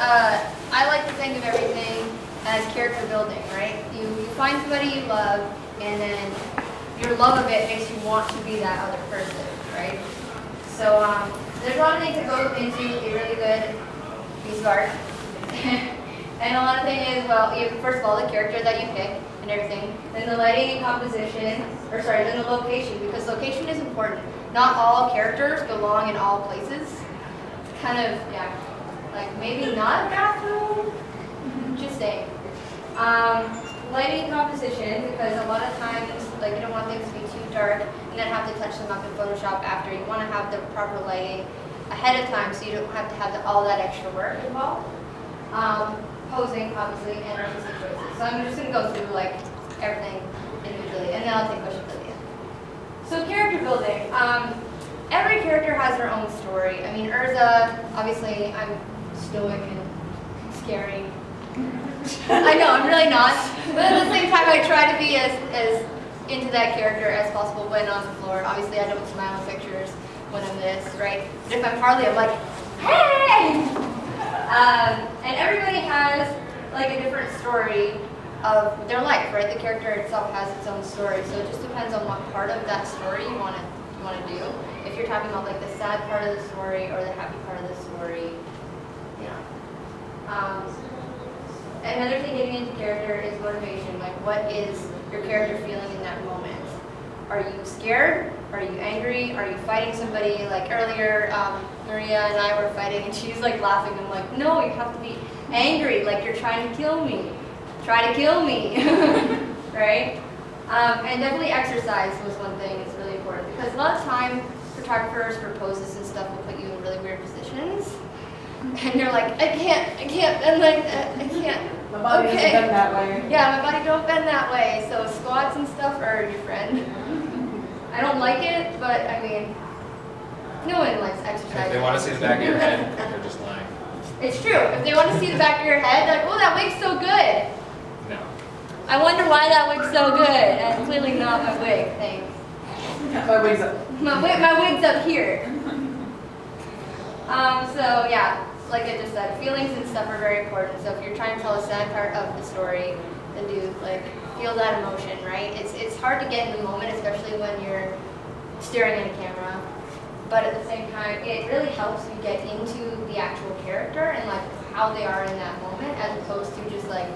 I like to think of everything as character building, right? You find somebody you love, and then your love of it makes you want to be that other person, right? So there's a lot of things that go into a really good piece of art. And a lot of things is, well, first of all, the character that you pick and everything, then the lighting and composition, then the location, because location is important. Not all characters belong in all places. It's kind of, yeah, like maybe not a bathroom, just saying. Lighting and composition, because a lot of times, like, you don't want things to be too dark and then have to touch them up in Photoshop after. You want to have the proper lighting ahead of time so you don't have to have all that extra work involved. Posing, obviously, and artistic choices. So I'm just going to go through like everything individually, and then I'll take questions at the end. So character building. Every character has their own story. I mean, Urza, obviously, I'm stoic and scary. I know, I'm really not. But at the same time, I try to be as into that character as possible when on the floor. Obviously, I don't smile in pictures when I'm this, right? But if I'm Harley, I'm like, hey! And everybody has like a different story of their life, right? The character itself has its own story, so it just depends on what part of that story you want to do. If you're talking about like the sad part of the story or the happy part of the story, you know. Another thing getting into character is motivation. Like, what is your character feeling in that moment? Are you scared? Are you angry? Are you fighting somebody? Like earlier, Maria and I were fighting, and she's like laughing. I'm like, no, you have to be angry. Like you're trying to kill me. Try to kill me, right? And definitely exercise was one thing. It's really important because a lot of time photographers for poses and stuff will put you in really weird positions, and you're like, I can't, and like, I can't. My body doesn't bend that way. Yeah, my body don't bend that way. So squats and stuff are your friend. I don't like it, but I mean, no one likes exercise. If they want to see the back of your head, they're just lying. It's true. If they want to see the back of your head, they're like, oh, that wig's so good. No. I wonder why that wig's so good. And clearly not my wig. Thanks. My wig's up. My wig's up here. So yeah, like I just said, feelings and stuff are very important. So if you're trying to tell a sad part of the story, then do like feel that emotion, right? It's hard to get in the moment, especially when you're staring at a camera. But at the same time, it really helps you get into the actual character and like how they are in that moment, as opposed to just like,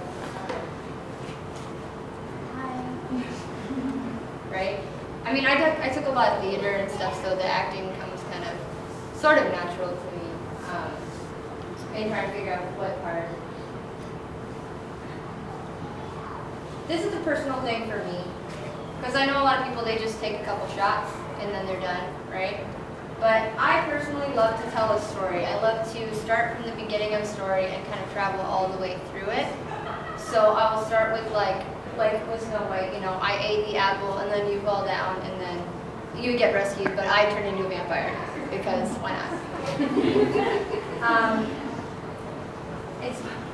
hi, right? I mean, I took a lot of theater and stuff, so the acting comes kind of sort of natural to me. And trying to figure out what part. This is a personal thing for me, because I know a lot of people, they just take a couple shots and then they're done, right? But I personally love to tell a story. I love to start from the beginning of a story and kind of travel all the way through it. So I will start with like with Snow White, you know, I ate the apple and then you fall down and then you get rescued, but I turn into a vampire because why not?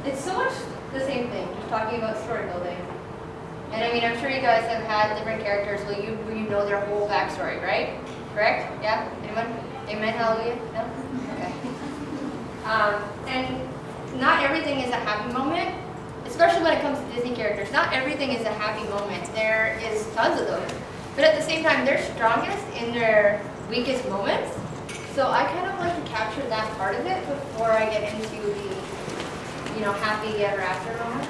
It's so much the same thing, just talking about story building. And I mean, I'm sure you guys have had different characters where you know their whole backstory, right? Correct? Yeah? Anyone? Amen? Hallelujah? No? Okay. And not everything is a happy moment, especially when it comes to Disney characters. Not everything is a happy moment. There is tons of those. But at the same time, they're strongest in their weakest moments. So I kind of like to capture that part of it before I get into the, you know, happy ever after moment.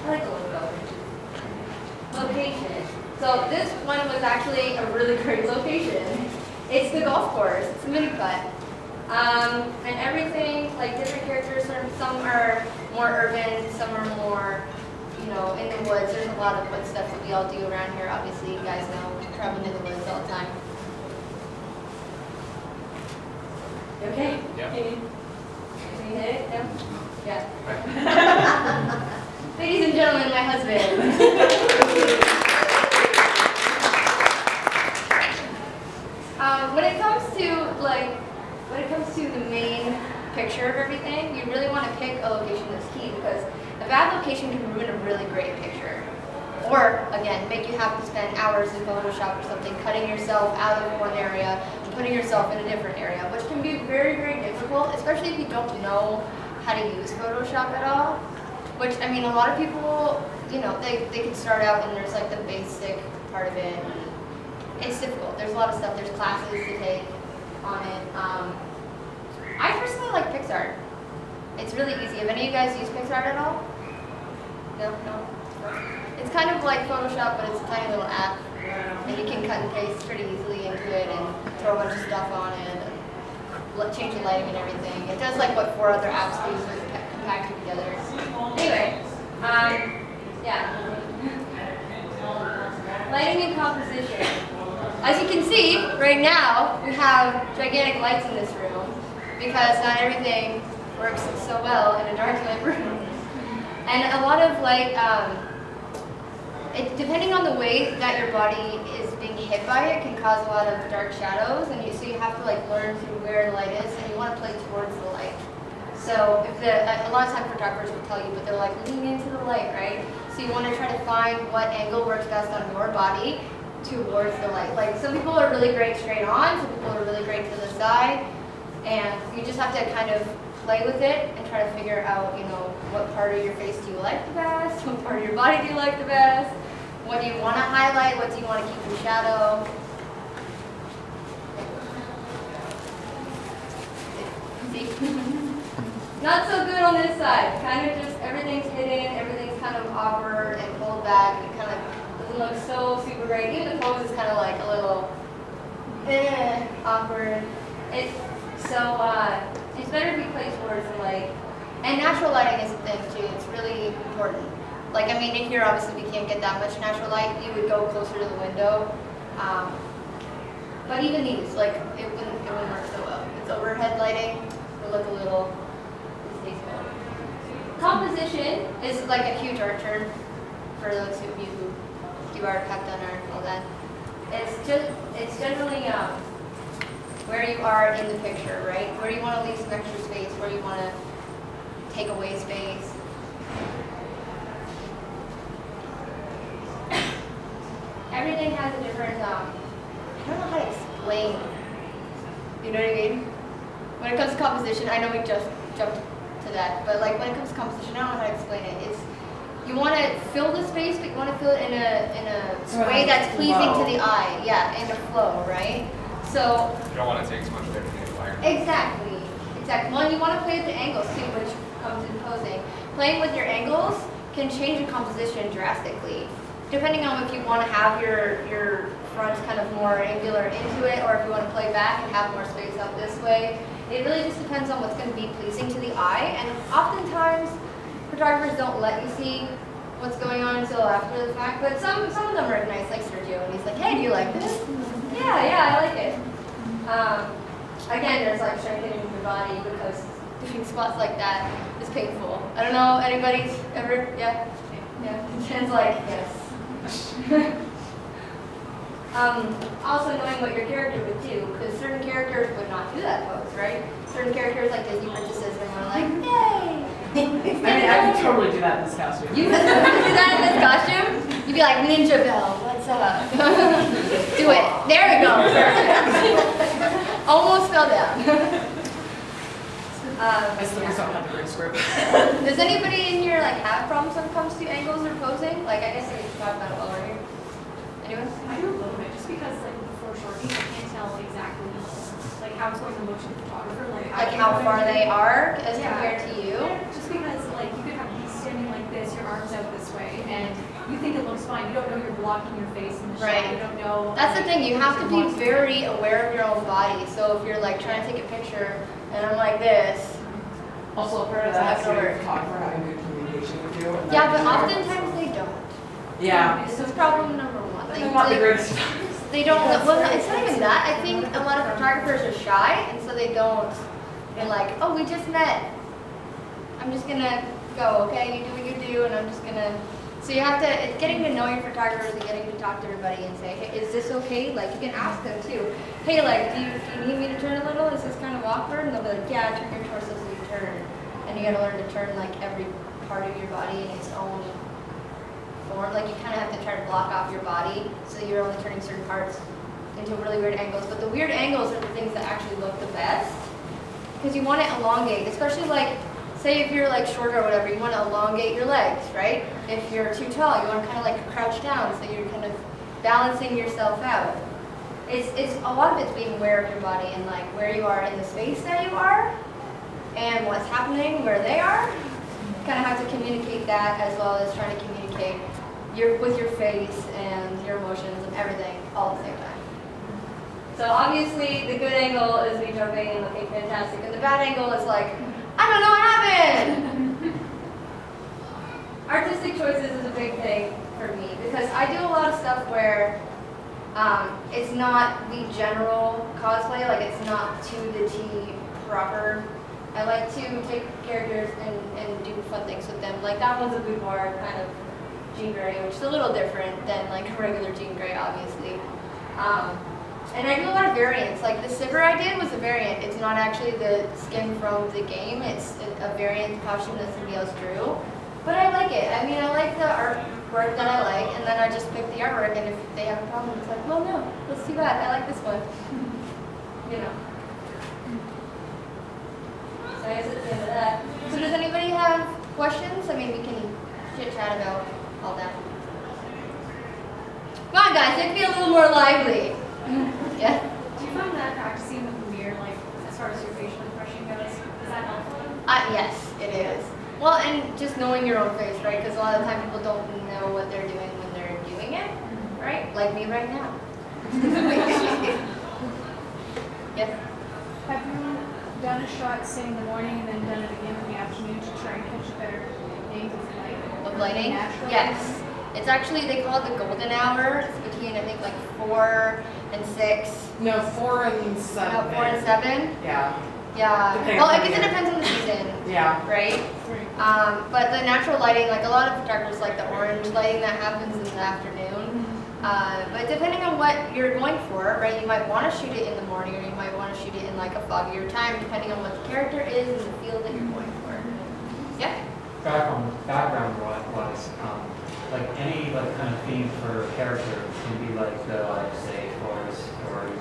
I like the logo. Location. So this one was actually a really great location. It's the golf course. It's a mini putt. And everything, like different characters, some are more urban, some are more, you know, in the woods. There's a lot of wood stuff that we all do around here. Obviously, you guys know, traveling in the woods all the time. You okay? Yeah. Can you hit it? No? Yeah. Ladies and gentlemen, my husband. When it comes to the main picture of everything, you really want to pick a location that's key, because a bad location can ruin a really great picture. Or, again, make you have to spend hours in Photoshop or something, cutting yourself out of one area and putting yourself in a different area, which can be very, very difficult difficult, especially if you don't know how to use Photoshop at all. Which, I mean, a lot of people, you know, they can start out and there's like the basic part of it. It's difficult. There's a lot of stuff. There's classes to take on it. I personally like PixArt. It's really easy. Have any of you guys used PixArt at all? No? It's kind of like Photoshop, but it's a tiny little app. And you can cut and paste pretty easily into it and throw a bunch of stuff on it and change the lighting and everything. It does like what 4 other apps do, so it's compacted together. Anyway, yeah. Lighting and composition. As you can see, right now, we have gigantic lights in this room because not everything works so well in a dark lit room. And a lot of light, depending on the way that your body is being hit by it, can cause a lot of dark shadows, and so you have to like learn to where the light is, and you want to play towards the light. So if a lot of times photographers will tell you, but they're like lean into the light, right? So you want to try to find what angle works best on your body towards the light. Like some people are really great straight on, some people are really great to the side, and you just have to kind of play with it and try to figure out, you know, what part of your face do you like the best, what part of your body do you like the best, what do you want to highlight, what do you want to keep in shadow. See? Not so good on this side. Kind of just everything's hidden, everything's kind of awkward and pulled back, and it kind of doesn't look so super great. Even the pose is kind of like a little awkward. It's better to be placed towards the light. And natural lighting is a thing too. It's really important. Like, I mean, in here obviously we can't get that much natural light. You would go closer to the window. But even these, like, it wouldn't work so well. It's overhead lighting. It would look a little distasteful. Composition is like a huge art term for those of you who do art, have done art, all that. It's generally where you are in the picture, right? Where you want to leave some extra space, where you want to take away space. Everything has a different, I don't know how to explain, you know what I mean? When it comes to composition, I know we just jumped to that, but like when it comes to composition, I don't know how to explain it. It's, you want to fill the space, but you want to fill it in a way that's pleasing to the eye, yeah, in a flow, right? So You don't want to take as much away from the environment. exactly. Well, and you want to play with the angles too, which comes in posing. Playing with your angles can change the composition drastically, depending on if you want to have your front kind of more angular into it, or if you want to play back and have more space up this way. It really just depends on what's going to be pleasing to the eye, and oftentimes photographers don't let you see what's going on until after the fact, but some of them are nice, like Sergio, and he's like, hey, do you like this? Yeah, I like it. Again, there's like strengthening your body because doing spots like that is painful. I don't know, anybody's ever, yeah? It's like, yes. Also knowing what your character would do, because certain characters would not do that pose, right? Certain characters like Disney princesses are like, yay! I mean, I could totally do that in this costume. You would do that in this costume? You'd be like, Ninja Bell, what's up? Do it. There we go. Perfect. Almost fell down. I still just don't have the great script. Does anybody in here like have problems when it comes to angles or posing? Like, I guess we should talk about it while we're here. Anyone? I do a little bit, just because like before shorting, I can't tell exactly like how it's going to motion photographer, like How far they are as compared to you? Yeah, just because like you could have me standing like this, your arms out this way, and you think it looks fine. You don't know you're blocking your face in the Right. shot. You don't know. That's the thing, you have to be very aware of your own body. So if you're like trying to take a picture and I'm like this, Also, part of that has to do with photographer having good communication with you. And yeah, but that- oftentimes they don't. Yeah. This is problem number one. They're not the greatest. They don't, well, it's not even that. I think a lot of photographers are shy, and so they don't, they're like, oh, we just met. I'm just gonna go, okay? You do what you do, and I'm just gonna, so you have to, it's getting to know your photographers and getting to talk to everybody and say, hey, is this okay? Like, you can ask them too. Hey, like, do you need me to turn a little? Is this kind of awkward? And they'll be like, yeah, turn your torso so you turn. And you gotta learn to turn, like, every part of your body in its own form. Like, you kind of have to try to block off your body so you're only turning certain parts into really weird angles. But the weird angles are the things that actually look the best. because you want to elongate, especially like, say if you're like shorter or whatever, you want to elongate your legs, right? If you're too tall, you want to kind of like crouch down, so you're kind of balancing yourself out. It's a lot of it's being aware of your body and like where you are in the space that you are and what's happening where they are. You kind of have to communicate that as well as trying to communicate with your face and your emotions and everything all at the same time. So obviously the good angle is me jumping and looking fantastic, and the bad angle is like, I don't know what happened! Artistic choices is a big thing for me because I do a lot of stuff where it's not the general cosplay, like it's not to the T proper. I like to take characters and do fun things with them. Like that one's a boudoir kind of Jean Grey, which is a little different than like a regular Jean Grey, obviously. And I do a lot of variants. Like the Sivir I did was a variant. It's not actually the skin from the game. It's a variant costume that somebody else drew. But I like it. I mean, I like the artwork that I like, and then I just pick the artwork, and if they have a problem, it's like, well, no, that's too bad. I like this one. You know. So I guess that's the end of that. So does anybody have questions? I mean, we can chit-chat about all that. Come on, guys, let's be a little more lively. Yeah? Do you find that practicing with the mirror, like, as far as your facial expression goes, is that helpful? Yes, it is. Well, and just knowing your own face, right? Because a lot of the time people don't know what they're doing when they're doing it, right? Like me right now. Yes? Have you done a shot, say, in the morning and then done it again in the afternoon to try and catch a better angle of light? Of lighting? Natural? Yes. It's actually, they call it the golden hour. It's between, I think, like 4 and 6. No, 4 and 7. No, 4 and 7? Yeah. Yeah. Depending Well, on I guess the it year. depends on the season, Yeah. right? But the natural lighting, like a lot of photographers like the orange lighting that happens in the afternoon. But depending on what you're going for, right, you might want to shoot it in the morning or you might want to shoot it in like a foggier time, depending on what the character is and the field that you're going for. Yeah? Background wise, like any like kind of theme for a character can be like say forest or even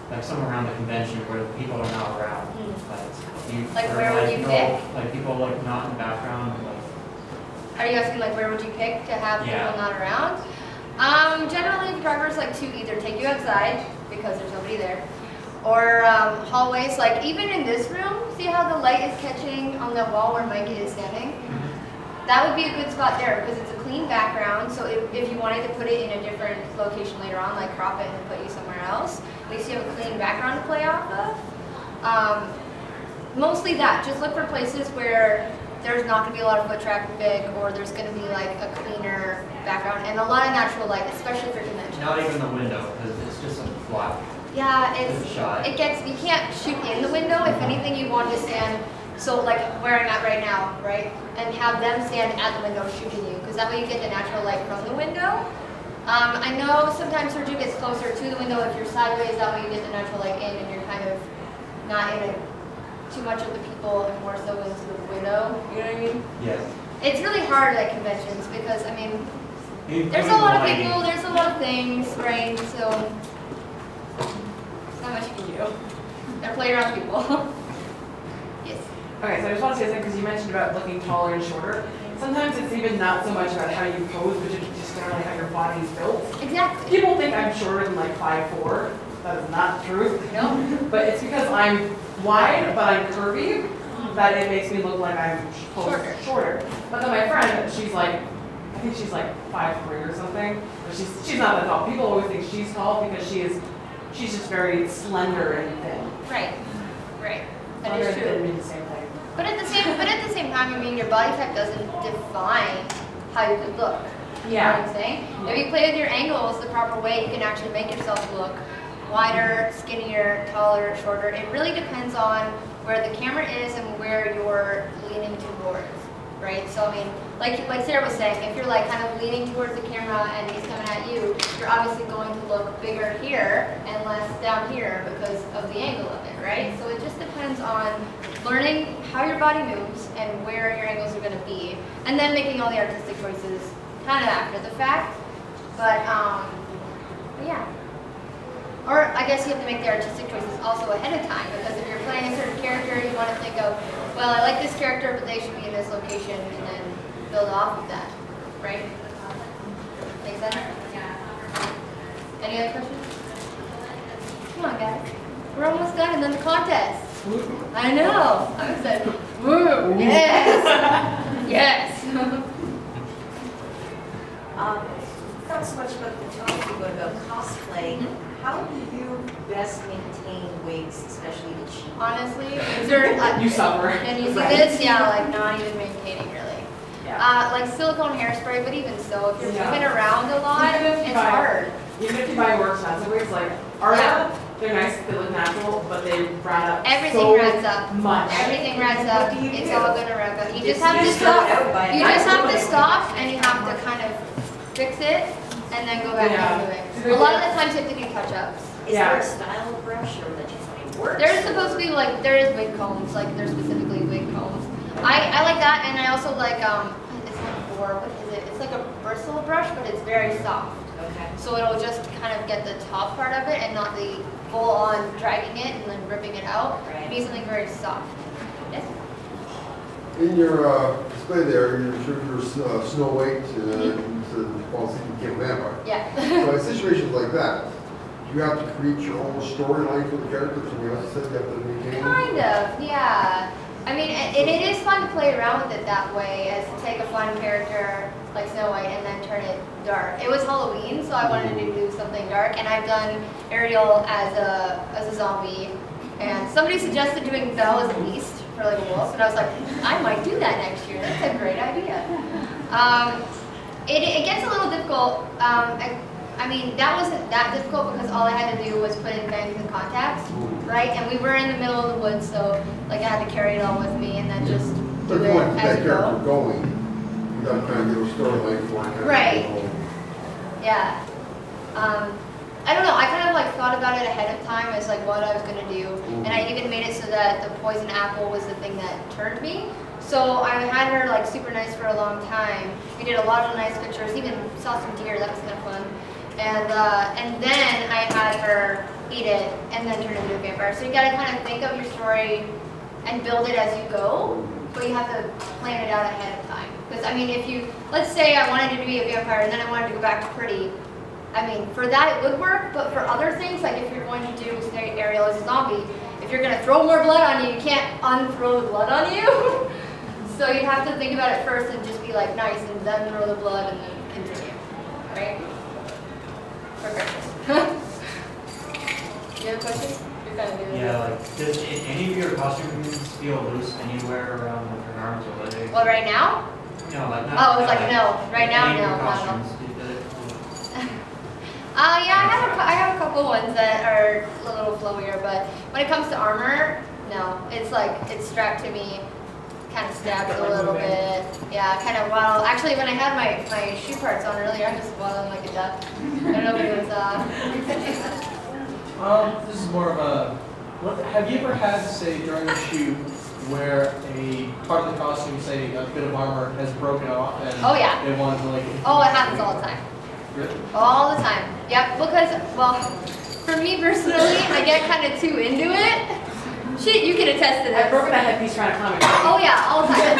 like somewhere around the convention where people are not around. Like where would you pick? Like people like not in the background. Like, Are you asking like where would you pick to have Yeah. people not around? Generally photographers like to either take you outside because there's nobody there, or hallways, like even in this room, see how the light is catching on the wall where Mike is standing? That would be a good spot there because it's a clean background, so if you wanted to put it in a different location later on, like crop it and put you somewhere else, at least you have a clean background to play off of. Mostly that, just look for places where there's not going to be a lot of foot traffic or there's going to be like a cleaner background and a lot of natural light, especially for conventions. not even the window because it's just a flat. Yeah, It's shy. you can't shoot in the window. If anything, you want to stand, so like where I'm at right now, right? And have them stand at the window shooting you, because that way you get the natural light from the window. I know sometimes Sergio gets closer to the window if you're sideways, that way you get the natural light in and you're kind of not in too much of the people and more so into the window, you know what I mean? Yes. It's really hard at conventions because, I mean, there's a Including lot of lighting. people, there's a lot of things, right? So, there's not much you can do. They're play around people. Yes. Okay, so I just want to say something because you mentioned about looking taller and shorter. Sometimes it's even not so much about how you pose, but just generally how your body is built. Exactly. People think I'm shorter than like 5'4". That is not true. No? But it's because I'm wide, but I'm curvy, that it makes me look like I'm shorter. But then my friend, she's like, I think she's like 5'3" or something. But she's not that tall. People always think she's tall because she's just very slender and thin. Right. Right. That Slender is and thin true. mean the same thing. But at the same time, I mean, your body type doesn't define how you could look. You know what I'm saying? If you play with your angles the proper way, you can actually make yourself look wider, skinnier, taller, shorter. It really depends on where the camera is and where you're leaning towards, right? So I mean, like Sarah was saying, if you're like kind of leaning towards the camera and he's coming at you, you're obviously going to look bigger here and less down here because of the angle of it, right? So it just depends on learning how your body moves and where your angles are going to be, and then making all the artistic choices kind of after the fact. But yeah. or I guess you have to make the artistic choices also ahead of time, because if you're playing a certain character, you want to think of, well, I like this character, but they should be in this location, and then build off of that, right? Make sense? Any other questions? Come on, guys. We're almost done, and then the contest. I know. I'm excited. Woo! Yes! Yes! Not so much about photography, but about cosplay. How do you best maintain wigs, especially the cheap? Honestly, You suffer. and you see Right. this? Yeah, like not even maintaining really. Yeah. Like silicone hairspray, but even so, if you're Yeah. moving around a lot, Even if you it's buy- hard. Even if you buy more expensive wigs, like Arya, they're nice, they look natural, but they rat up Everything so rats up. much. Everything rats up. What do you It's do? all gonna rack up. You just have to You start stop. out by- You just have to stop, and you have to kind of fix it, and then go back Yeah. into it. A lot of the times you have to do touch-ups. Is Yeah. there a style of brush or that you find works? There's supposed to be like, there is wig combs, like there's specifically wig combs. I like that, and I also like, it's not boar, what is it? It's like a bristle brush, but it's very soft. Okay. So it'll just kind of get the top part of it and not the full on dragging it and then ripping it out. Right. Be something very soft. Yes? In your display there, you showed your Snow White to well, see became a vampire. Yeah. So in situations like that, do you have to create your own storyline for the character? Somebody else said you have to maintain? Kind of, yeah. I mean, it is fun to play around with it that way, as to take a fun character like Snow White and then turn it dark. It was Halloween, so I wanted to do something dark, and I've done Ariel as a zombie, and somebody suggested doing Belle as a beast for like a wolf, and I was like, I might do that next year. That's a great idea. It gets a little difficult. I mean, that wasn't that difficult because all I had to do was put in fangs and contacts, right? And we were in the middle of the woods, so like I had to carry it all with me and then just So do if it you want to keep as that you character go. going, you got to kind of give a storyline for it. kind of, Right. you know. Yeah. I don't know. I kind of like thought about it ahead of time as like what I was gonna do, and I even made it so that the poison apple was the thing that turned me. So I had her like super nice for a long time. We did a lot of nice pictures, even saw some deer. That was kind of fun. And then I had her eat it and then turn into a vampire. So you gotta kind of think of your story and build it as you go, but you have to plan it out ahead of time. Because I mean, if you, let's say I wanted to be a vampire and then I wanted to go back to pretty, I mean, for that it would work, but for other things, like if you're going to do, say, Ariel as a zombie, if you're gonna throw more blood on you, you can't unthrow the blood on you. So you have to think about it first and just be like nice and then throw the blood and then continue, right? Perfect. You have a question? You're kind of doing Yeah, like, does any of your costumes feel loose anywhere around like, your arms or legs? Well, right now? No, like not. Oh, it was like no. Right now, any of no. your No. costumes, Yeah, I have a couple ones that are a little flowier, but when it comes to armor, no. It's like, it's strapped to me, kind of stabs a little bit. Yeah, kind of waddle. Actually, when I had my shoe parts on earlier, I just waddled like a duck. I don't know if it was, This is more of a, have you ever had, say, during a shoot, where a part of the costume, say, a bit of armor has broken off and Oh, yeah. they want to like. oh, it happens all the time. Really? All the time. Yep, because, well, for me personally, I get kind of too into it. Shit, you can attest to I've this. broken a headpiece trying to climb it. Oh yeah, all the time.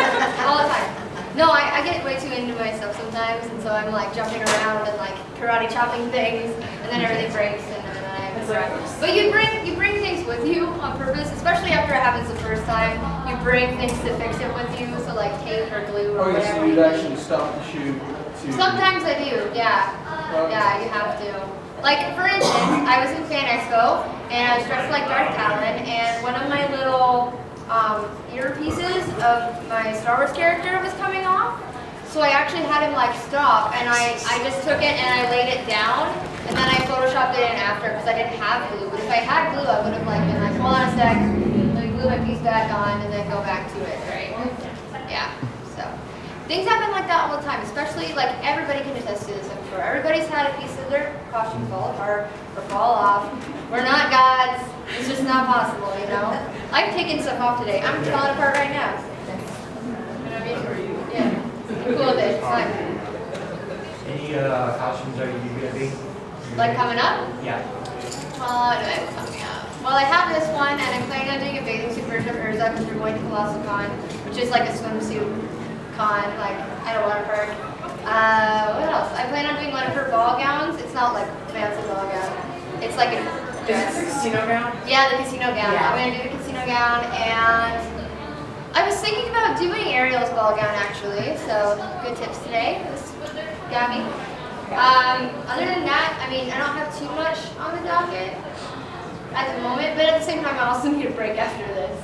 All the time. No, I get way too into myself sometimes, and so I'm like jumping around and like karate chopping things, and then everything breaks, and then I have to It's like- cry. But you bring things with you on purpose, especially after it happens the first time. You bring things to fix it with you, so like tape or glue or Oh, yeah, whatever. so you'd actually stop the shoot to. Sometimes I do, yeah. Yeah, you have to. Like, for instance, I was in Fan Expo, and I was dressed like Darth Talon, and one of my little earpieces of my Star Wars character was coming off. So I actually had him, like, stop, and I just took it and I laid it down, and then I photoshopped it in after, because I didn't have glue. But if I had glue, I would have, like, been like, hold on a sec, let me glue my piece back on, and then go back to it, right? Yeah, so. Things happen like that all the time, especially like everybody can attest to this, I'm sure. Everybody's had a piece of their costume fall apart or fall off. We're not gods. It's just not possible, you know? I've taken stuff off today. I'm falling apart right now. You know what I mean? Yeah. I'm cool with it. It's fine. Any costumes are you gonna be? Like coming up? Yeah. Do I have coming up? Well, I have this one, and I'm planning on doing a bathing suit version of Urza because we're going to Colossal Con, which is like a swimsuit con, like at a water park. What else? I plan on doing one of her ball gowns. It's not like a fancy ball gown. It's like a dress. Is it a casino gown? Yeah, the casino gown. Yeah. I'm gonna do the casino gown, and I was thinking about doing Ariel's ball gown actually. So good tips today, Gabby. Other than that, I mean, I don't have too much on the docket at the moment, but at the same time, I also need a break after this,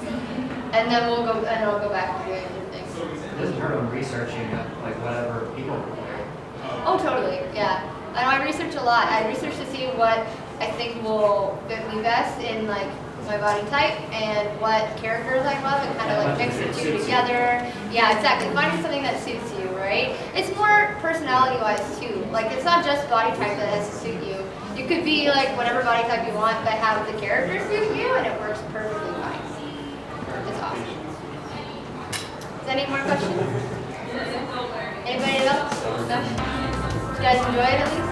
and then I'll go back and do other things. It doesn't hurt on researching like whatever people wear. Oh, totally, yeah. I know I research a lot. I research to see what I think will fit me best in like my body type and what characters I love and kind of like mix the two together. Yeah, exactly. Finding something that suits you, right? It's more personality-wise too. Like it's not just body type that has to suit you. You could be like whatever body type you want, but have the character suit you, and it works perfectly fine. It's awesome. Is there any more questions? Anybody else? No? Did you guys enjoy it at least?